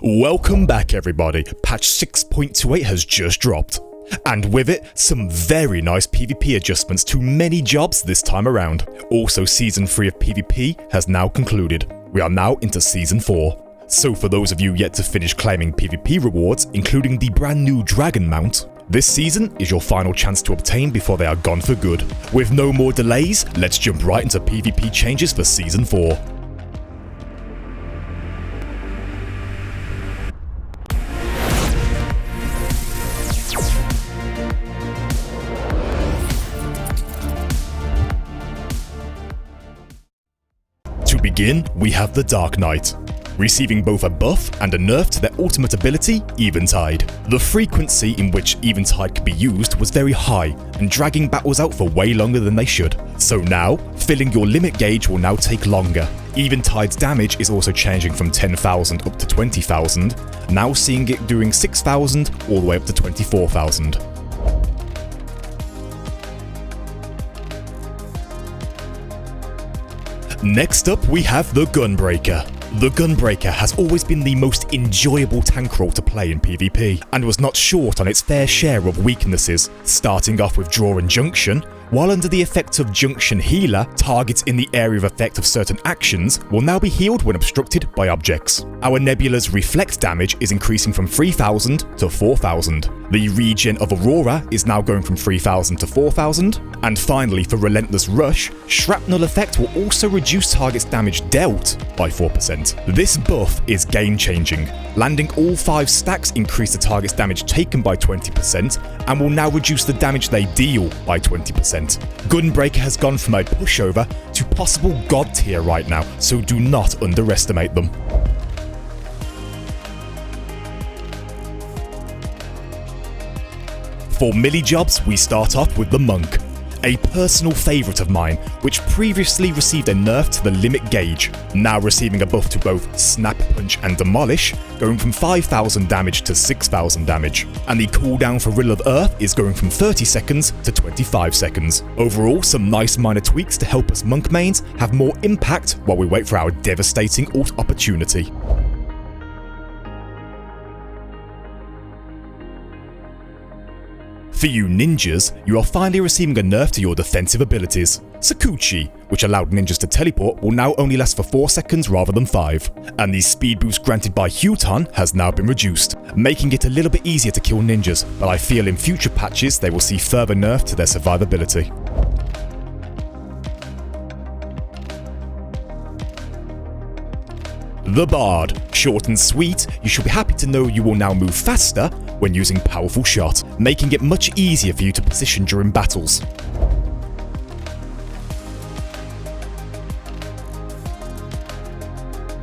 Welcome back everybody, patch 6.28 has just dropped. And with it, some very nice PvP adjustments to many jobs this time around. Also, Season 3 of PvP has now concluded. We are now into Season 4. So for those of you yet to finish claiming PvP rewards, including the brand new Dragon Mount, this season is your final chance to obtain before they are gone for good. With no more delays, let's jump right into PvP changes for Season 4. To begin, we have the Dark Knight, receiving both a buff and a nerf to their ultimate ability, Eventide. The frequency in which Eventide could be used was very high, and dragging battles out for way longer than they should. So now, filling your limit gauge will now take longer. Eventide's damage is also changing from 10,000 up to 20,000, now seeing it doing 6,000 all the way up to 24,000. Next up, we have the Gunbreaker. The Gunbreaker has always been the most enjoyable tank role to play in PvP, and was not short on its fair share of weaknesses, starting off with Draw and Junction. While under the effect of Junction Healer, targets in the area of effect of certain actions will now be healed when obstructed by objects. Our Nebula's Reflect damage is increasing from 3,000 to 4,000. The regen of Aurora is now going from 3,000 to 4,000. And finally, for Relentless Rush, Shrapnel effect will also reduce target's damage dealt by 4%. This buff is game-changing. Landing all 5 stacks increase the target's damage taken by 20% and will now reduce the damage they deal by 20%. Gunbreaker has gone from a pushover to possible god tier right now, so do not underestimate them. For melee jobs, we start off with the Monk, a personal favourite of mine, which previously received a nerf to the limit gauge, now receiving a buff to both Snap, Punch and Demolish, going from 5,000 damage to 6,000 damage. And the cooldown for Riddle of Earth is going from 30 seconds to 25 seconds. Overall, some nice minor tweaks to help us Monk mains have more impact while we wait for our devastating ult opportunity. For you ninjas, you are finally receiving a nerf to your defensive abilities. Sakuchi, which allowed ninjas to teleport, will now only last for 4 seconds rather than 5. And the speed boost granted by Huton has now been reduced, making it a little bit easier to kill ninjas, but I feel in future patches they will see further nerf to their survivability. The Bard. Short and sweet, you should be happy to know you will now move faster when using Powerful Shot, making it much easier for you to position during battles.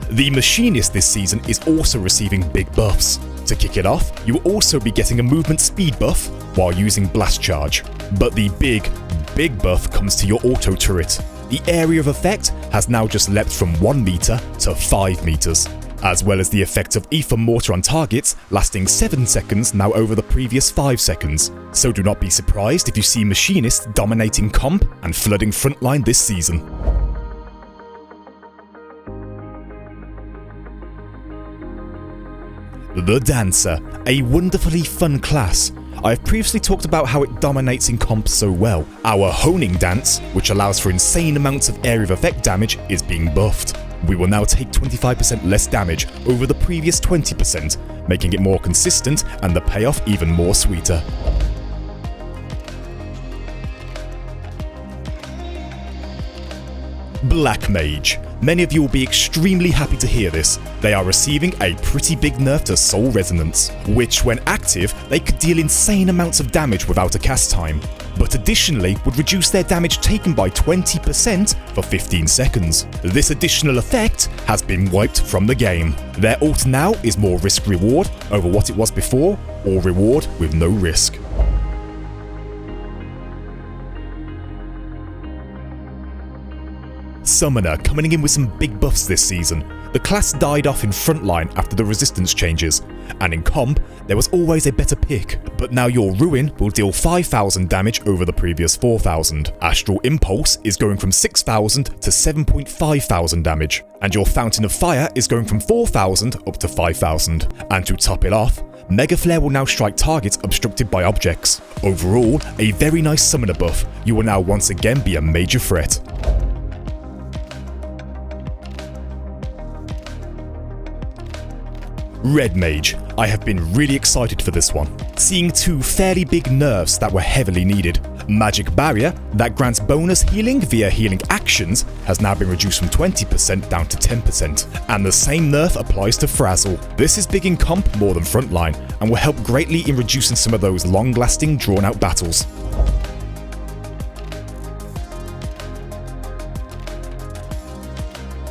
The Machinist this season is also receiving big buffs. To kick it off, you will also be getting a movement speed buff while using Blast Charge. But the big buff comes to your auto turret. The area of effect has now just leapt from 1 meter to 5 meters, as well as the effect of Ether Mortar on targets lasting 7 seconds now over the previous 5 seconds. So do not be surprised if you see Machinist dominating comp and flooding frontline this season. The Dancer, a wonderfully fun class. I have previously talked about how it dominates in comp so well. Our Honing Dance, which allows for insane amounts of area of effect damage, is being buffed. We will now take 25% less damage over the previous 20%, making it more consistent and the payoff even more sweeter. BLACKMAGE. Many of you will be extremely happy to hear this. They are receiving a pretty big nerf to Soul Resonance, which when active, they could deal insane amounts of damage without a cast time, but additionally would reduce their damage taken by 20% for 15 seconds. This additional effect has been wiped from the game. Their ult now is more risk-reward over what it was before, or reward with no risk. Summoner coming in with some big buffs this season. The class died off in frontline after the resistance changes, and in comp, there was always a better pick, but now your Ruin will deal 5,000 damage over the previous 4,000. Astral Impulse is going from 6,000 to 7,500 damage, and your Fountain of Fire is going from 4,000 up to 5,000. And to top it off, Mega Flare will now strike targets obstructed by objects. Overall, a very nice summoner buff. You will now once again be a major threat. Red Mage. I have been really excited for this one, seeing two fairly big nerfs that were heavily needed. Magic Barrier, that grants bonus healing via healing actions, has now been reduced from 20% down to 10%, and the same nerf applies to Frazzle. This is big in comp more than frontline, and will help greatly in reducing some of those long-lasting, drawn-out battles.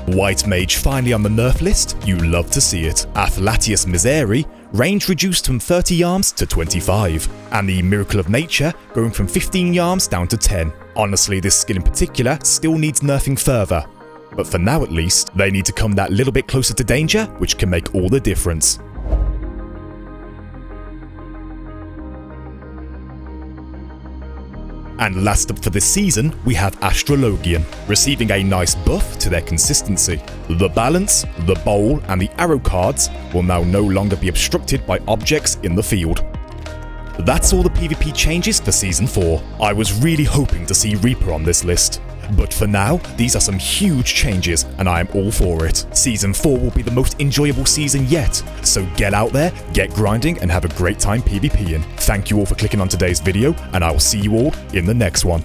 WHITEMAGE finally on the nerf list, you love to see it. Athlatius Miseri, range reduced from 30 yards to 25, and the Miracle of Nature going from 15 yards down to 10. Honestly, this skill in particular still needs nerfing further, but for now at least, they need to come that little bit closer to danger, which can make all the difference. And last up for this season, we have Astrologian, receiving a nice buff to their consistency. The Balance, the Bowl, and the Arrow cards will now no longer be obstructed by objects in the field. That's all the PvP changes for Season 4. I was really hoping to see Reaper on this list, but for now, these are some huge changes and I am all for it. Season 4 will be the most enjoyable season yet, so get out there, get grinding, and have a great time PvPing. Thank you all for clicking on today's video, and I will see you all in the next one.